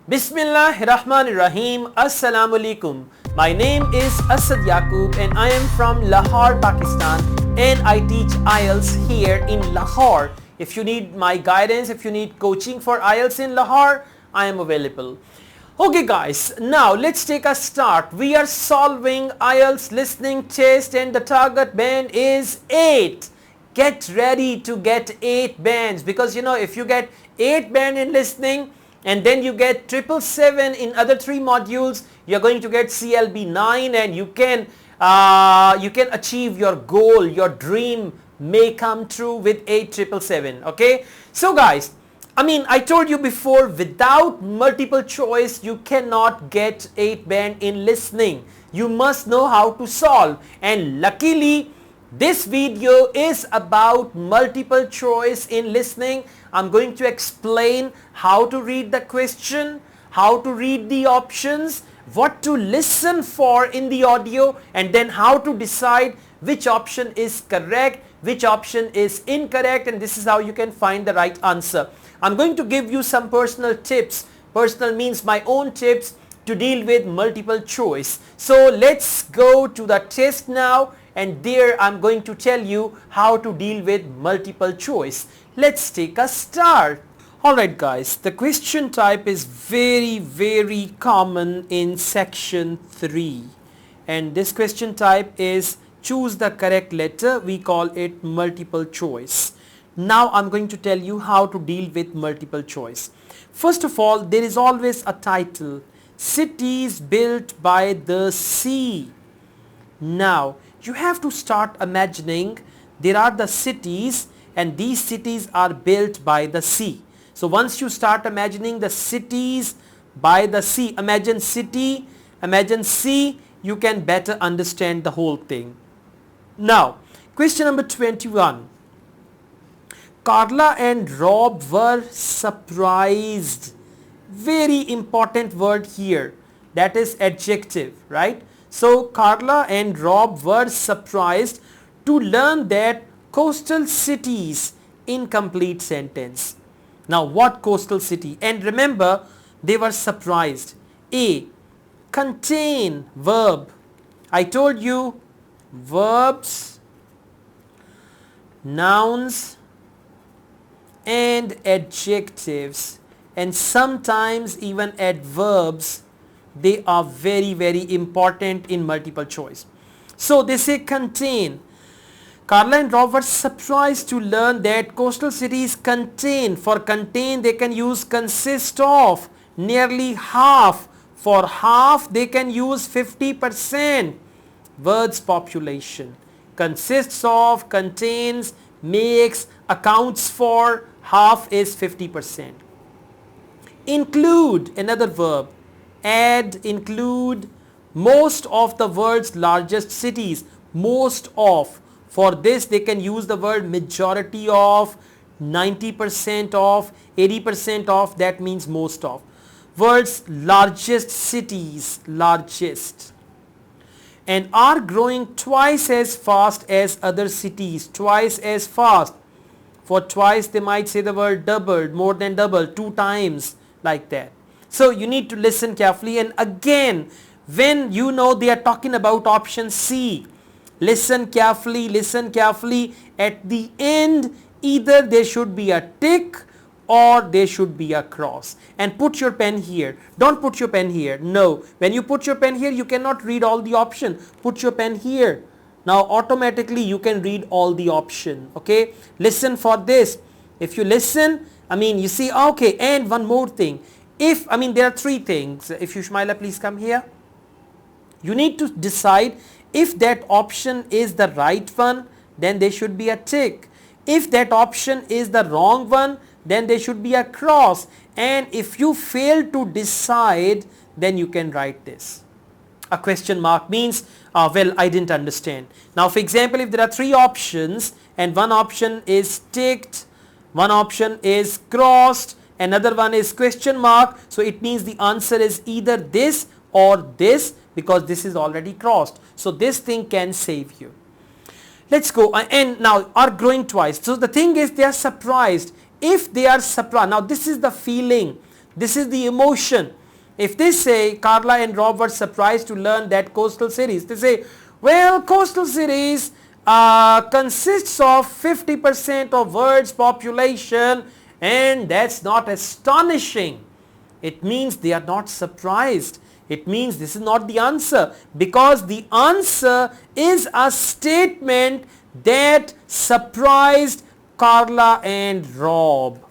Bismillahirrahmanirrahim. Assalamu alaikum. My name is Asad Yaqub and I am from Lahore, Pakistan, and I teach Ielts here in Lahore. If you need my guidance, if you need coaching for Ielts in Lahore, I am available. Okay guys, now let's take a start. We are solving Ielts listening test and the target band is 8. Get ready to get 8 bands, because if you get 8 band in listening and then you get 777 in other 3 modules, you're going to get CLB 9 and you can achieve your goal. Your dream may come true with 8777. Okay, so guys, I told you before, without multiple choice you cannot get 8 band in listening. You must know how to solve, and luckily this video is about multiple choice in listening. I'm going to explain how to read the question, how to read the options, what to listen for in the audio, and then how to decide which option is correct, which option is incorrect, and this is how you can find the right answer. I'm going to give you some personal tips. Personal means my own tips to deal with multiple choice. So let's go to the test now, and there I'm going to tell you how to deal with multiple choice. Let's take a start. Alright guys, the question type is very common in section 3, and this question type is choose the correct letter. We call it multiple choice. Now I'm going to tell you how to deal with multiple choice. First of all, there is always a title, cities built by the sea. Now you have to start imagining there are the cities and these cities are built by the sea. So once you start imagining the cities by the sea, imagine city, imagine sea, you can better understand the whole thing. Now question number 21. Carla and Rob were surprised. Very important word here, that is adjective, right? So Carla and Rob were surprised to learn that coastal cities, incomplete sentence. Now what coastal city? And remember, they were surprised. A, contain, verb. I told you verbs, nouns and adjectives, and sometimes even adverbs, they are very important in multiple choice. So they say contain. Carla and Rob were surprised to learn that coastal cities contain. For contain they can use consist of, nearly half. For half they can use 50%. Words population. Consists of, contains, makes, accounts for, half is 50%. Include, another verb. Add, include, most of the world's largest cities, most of. For this they can use the word majority of, 90% of, 80% of, that means most of. World's largest cities, largest. And are growing twice as fast as other cities, twice as fast. For twice they might say the word doubled, more than double, 2 times, like that. So you need to listen carefully, and again when you know they are talking about option C, listen carefully. At the end either there should be a tick or there should be a cross, and put your pen here. Don't put your pen here. No, when you put your pen here you cannot read all the option. Put your pen here. Now automatically you can read all the option. Okay, listen for this. If you listen, you see, okay. And one more thing, if there are 3 things. If you Shmaila, please come here. You need to decide if that option is the right one, then there should be a tick. If that option is the wrong one, then there should be a cross. And if you fail to decide, then you can write this. A question mark means, well, I didn't understand. Now for example, if there are 3 options and one option is ticked, one option is crossed, another one is question mark, so it means the answer is either this or this, because this is already crossed. So this thing can save you. Let's go. And now are growing twice. So the thing is they are surprised. If they are surprised, now this is the feeling. This is the emotion. If they say Carla and Rob were surprised to learn that coastal cities, they say, well, coastal cities consists of 50% of world's population, and that's not astonishing. It means they are not surprised. It means this is not the answer, because the answer is a statement that surprised Carla and Rob.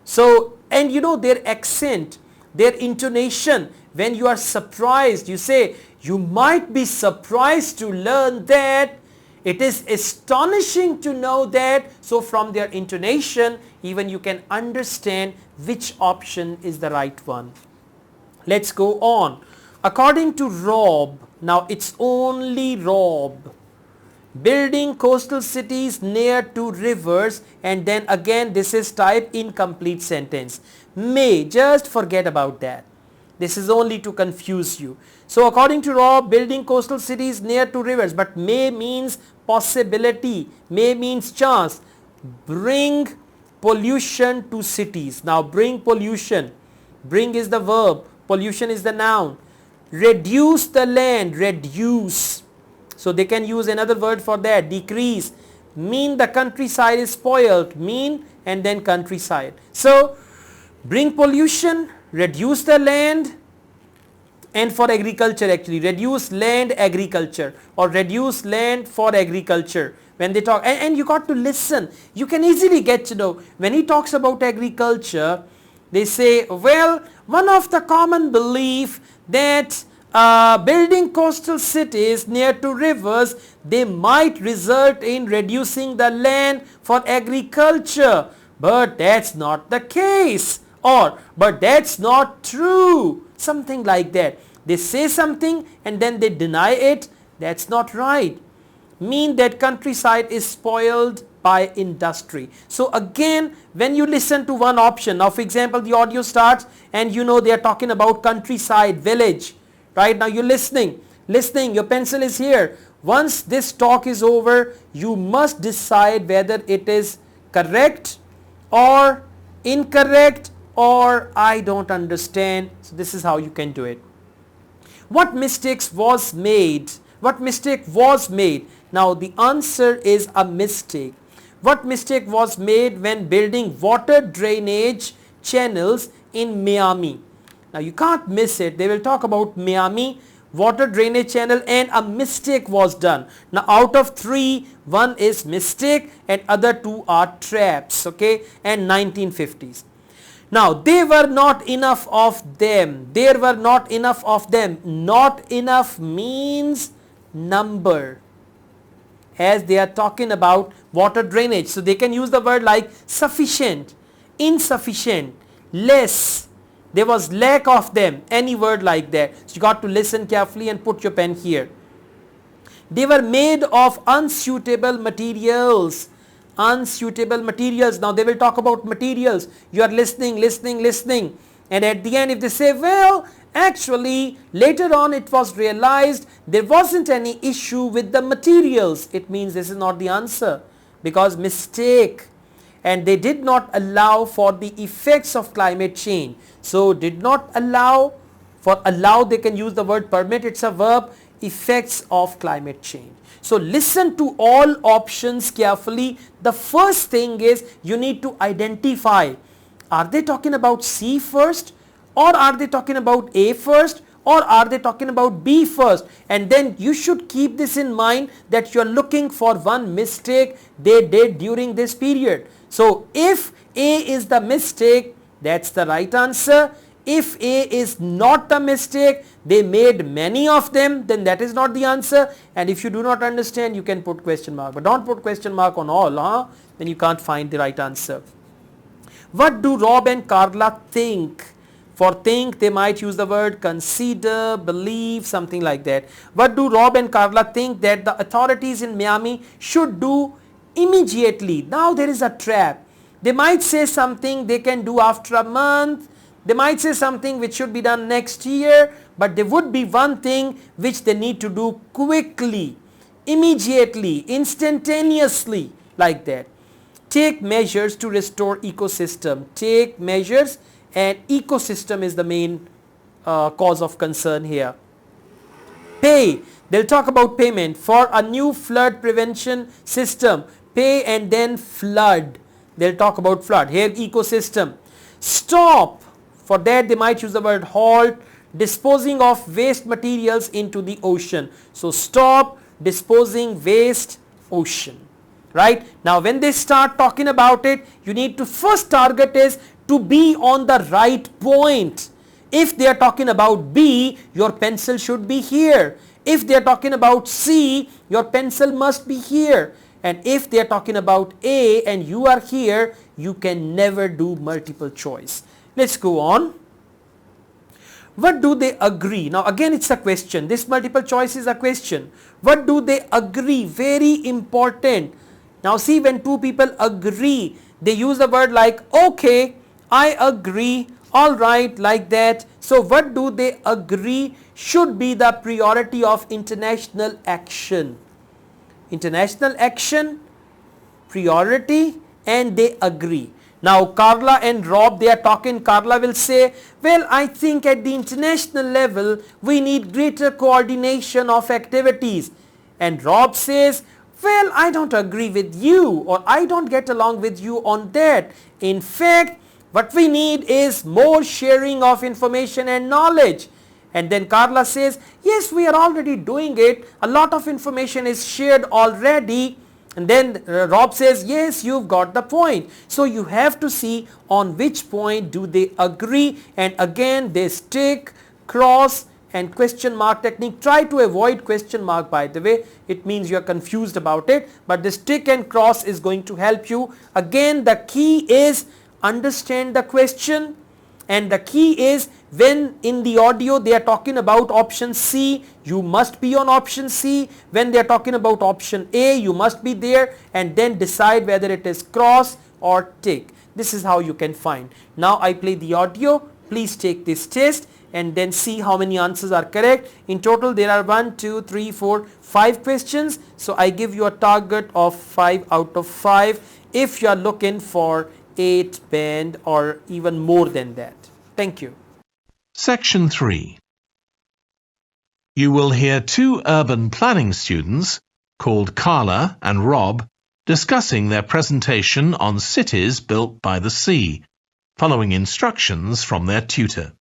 So, and you know their accent, their intonation, when you are surprised, you say, you might be surprised to learn that. It is astonishing to know that. So from their intonation, even you can understand which option is the right one. Let's go on. According to Rob, now it's only Rob, building coastal cities near to rivers, and then again this is type incomplete sentence. May, just forget about that. This is only to confuse you. So according to Rob, building coastal cities near to rivers, but may means possibility, may means chance. Bring pollution to cities. Now bring pollution. Bring is the verb, pollution is the noun. Reduce the land, reduce. So they can use another word for that, decrease. Mean the countryside is spoiled, mean and then countryside. So bring pollution, reduce the land, and for agriculture actually, reduce land agriculture or reduce land for agriculture. When they talk, and you got to listen, you can easily get to know, when he talks about agriculture, they say, well, one of the common belief that building coastal cities near to rivers, they might result in reducing the land for agriculture, but that's not the case, or but that's not true, something like that. They say something and then they deny it. That's not right. Mean that countryside is spoiled by industry. So again, when you listen to one option, now for example the audio starts and you know they are talking about countryside, village, right? Now you're listening, your pencil is here. Once this talk is over, you must decide whether it is correct or incorrect or I don't understand. So this is how you can do it. What mistakes was made? What mistake was made? Now the answer is a mistake. What mistake was made when building water drainage channels in Miami? Now you can't miss it. They will talk about Miami, water drainage channel, and a mistake was done. Now out of 3, 1 is mistake and other 2 are traps, okay, and 1950s. Now there were not enough of them. There were not enough of them. Not enough means number, as they are talking about water drainage. So they can use the word like sufficient, insufficient, less. There was lack of them, any word like that. So you got to listen carefully and put your pen here. They were made of unsuitable materials. Unsuitable materials. Now they will talk about materials. You are listening, and at the end if they say, well, actually later on it was realized there wasn't any issue with the materials, it means this is not the answer, because mistake. And they did not allow for the effects of climate change. So did not allow, for allow they can use the word permit, it's a verb, effects of climate change. So listen to all options carefully. The first thing is you need to identify, are they talking about C first, or are they talking about A first, or are they talking about B first? And then you should keep this in mind that you are looking for one mistake they did during this period. So if A is the mistake, that's the right answer. If A is not the mistake, they made many of them, then that is not the answer. And if you do not understand, you can put question mark, but don't put question mark on all, then you can't find the right answer. What do Rob and Carla think? For think, they might use the word consider, believe, something like that. What do Rob and Carla think that the authorities in Miami should do immediately? Now there is a trap. They might say something they can do after a month. They might say something which should be done next year, but there would be one thing which they need to do quickly, immediately, instantaneously, like that. Take measures to restore ecosystem. Take measures and ecosystem is the main cause of concern here. Pay, they'll talk about payment for a new flood prevention system. Pay and then flood, they'll talk about flood. Here ecosystem. Stop, for that they might use the word halt, disposing of waste materials into the ocean. So stop disposing waste ocean. Right? Now when they start talking about it, you need to first target is to be on the right point. If they are talking about B, your pencil should be here. If they are talking about C, your pencil must be here. And if they are talking about A and you are here, you can never do multiple choice. Let's go on. What do they agree? Now again it's a question. This multiple choice is a question. What do they agree? Very important. Now see, when two people agree, they use the word like okay, I agree, alright, like that. So what do they agree should be the priority of international action? International action, priority, and they agree. Now Carla and Rob, they are talking. Carla will say, well, I think at the international level we need greater coordination of activities. And Rob says, well, I don't agree with you, or I don't get along with you on that. In fact, what we need is more sharing of information and knowledge. And then Carla says, yes, we are already doing it. A lot of information is shared already. And then Rob says, yes, you've got the point. So you have to see on which point do they agree. And again, they stick, cross, and question mark technique. Try to avoid question mark, by the way. It means you are confused about it. But the stick and cross is going to help you. Again, the key is understand the question. And the key is when in the audio they are talking about option C, you must be on option C. When they are talking about option A, you must be there, and then decide whether it is cross or tick. This is how you can find. Now I play the audio. Please take this test and then see how many answers are correct. In total there are 1, 2, 3, 4, 5 questions. So I give you a target of 5 out of 5 if you are looking for 8 band or even more than that. Thank you. Section 3. You will hear two urban planning students called Carla and Rob discussing their presentation on cities built by the sea, following instructions from their tutor.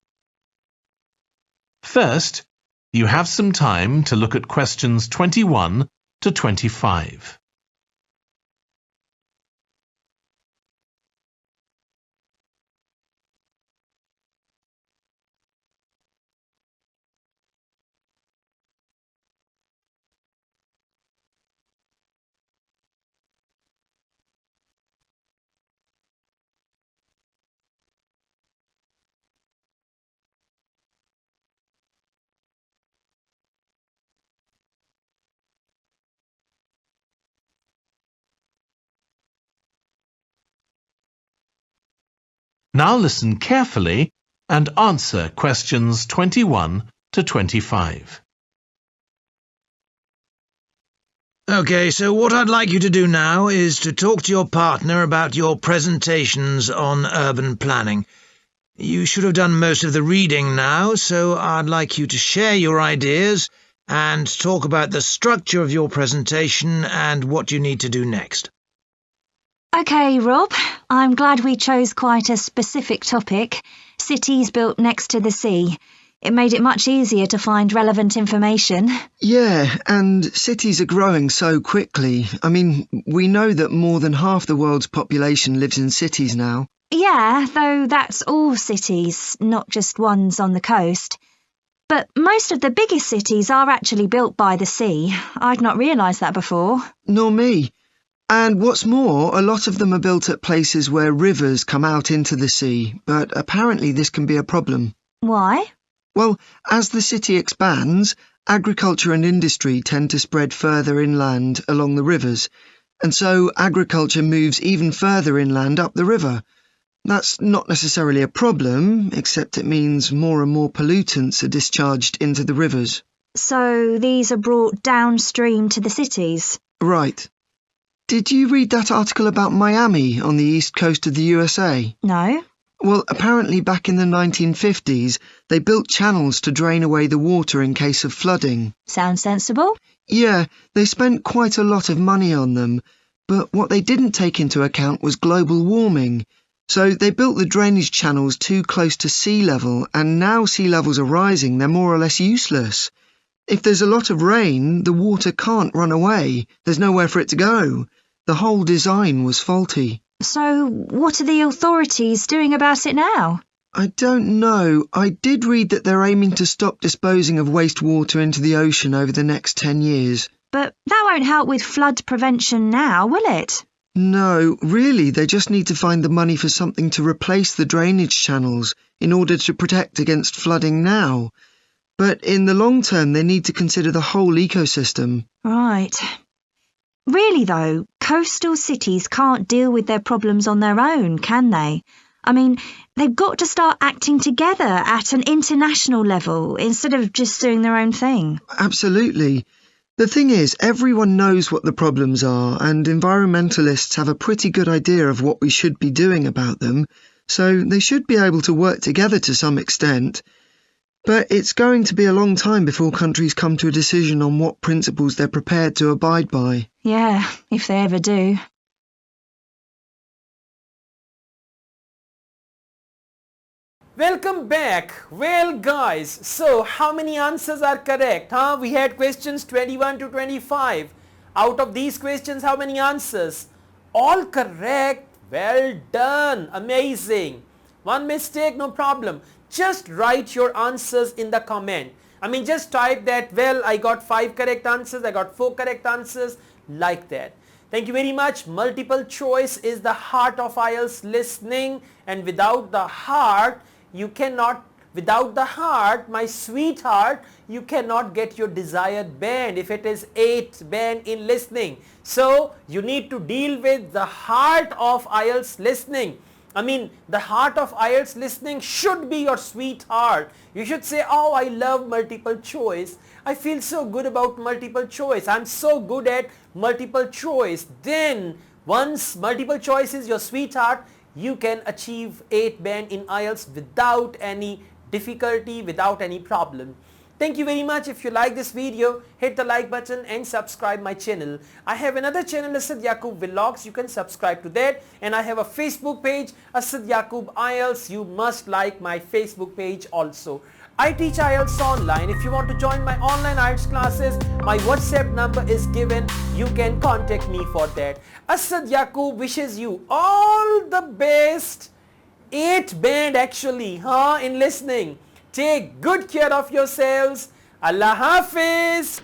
First, you have some time to look at questions 21 to 25. Now listen carefully and answer questions 21 to 25. Okay, so what I'd like you to do now is to talk to your partner about your presentations on urban planning. You should have done most of the reading now, so I'd like you to share your ideas and talk about the structure of your presentation and what you need to do next. Okay, Rob, I'm glad we chose quite a specific topic, cities built next to the sea. It made it much easier to find relevant information. Yeah, and cities are growing so quickly. I mean, we know that more than half the world's population lives in cities now. Yeah, though that's all cities, not just ones on the coast. But most of the biggest cities are actually built by the sea. I'd not realised that before. Nor me. And what's more, a lot of them are built at places where rivers come out into the sea, but apparently this can be a problem. Why? Well, as the city expands, agriculture and industry tend to spread further inland along the rivers, and so agriculture moves even further inland up the river. That's not necessarily a problem, except it means more and more pollutants are discharged into the rivers. So these are brought downstream to the cities? Right. Did you read that article about Miami on the east coast of the USA? No. Well, apparently back in the 1950s, they built channels to drain away the water in case of flooding. Sounds sensible. Yeah, they spent quite a lot of money on them, but what they didn't take into account was global warming. So they built the drainage channels too close to sea level, and now sea levels are rising, they're more or less useless. If there's a lot of rain, the water can't run away. There's nowhere for it to go. The whole design was faulty. So what are the authorities doing about it now? I don't know. I did read that they're aiming to stop disposing of wastewater into the ocean over the next 10 years. But that won't help with flood prevention now, will it? No, really, they just need to find the money for something to replace the drainage channels in order to protect against flooding now. But in the long term, they need to consider the whole ecosystem. Right. Really, though, coastal cities can't deal with their problems on their own, can they? I mean, they've got to start acting together at an international level instead of just doing their own thing. Absolutely. The thing is, everyone knows what the problems are, and environmentalists have a pretty good idea of what we should be doing about them, so they should be able to work together to some extent. But it's going to be a long time before countries come to a decision on what principles they're prepared to abide by. Yeah, if they ever do. Welcome back. Well guys, so how many answers are correct? We had questions 21 to 25. Out of these questions, how many answers? All correct. Well done. Amazing. One mistake, no problem. Just write your answers in the comment. I mean, just type that, well, I got 5 correct answers, I got 4 correct answers, like that. Thank you very much. Multiple choice is the heart of IELTS listening, and without the heart, you cannot, without the heart, my sweetheart, you cannot get your desired band if it is 8 band in listening. So, you need to deal with the heart of IELTS listening. I mean, the heart of IELTS listening should be your sweetheart. You should say, oh, I love multiple choice. I feel so good about multiple choice. I'm so good at multiple choice. Then, once multiple choice is your sweetheart, you can achieve 8 band in IELTS without any difficulty, without any problem. Thank you very much. If you like this video, hit the like button and subscribe my channel. I have another channel, Asad Yaqub Vlogs. You can subscribe to that. And I have a Facebook page, Asad Yaqub IELTS. You must like my Facebook page also. I teach IELTS online. If you want to join my online IELTS classes, my WhatsApp number is given. You can contact me for that. Asad Yaqub wishes you all the best. 8 band actually, in listening. Take good care of yourselves. Allah Hafiz.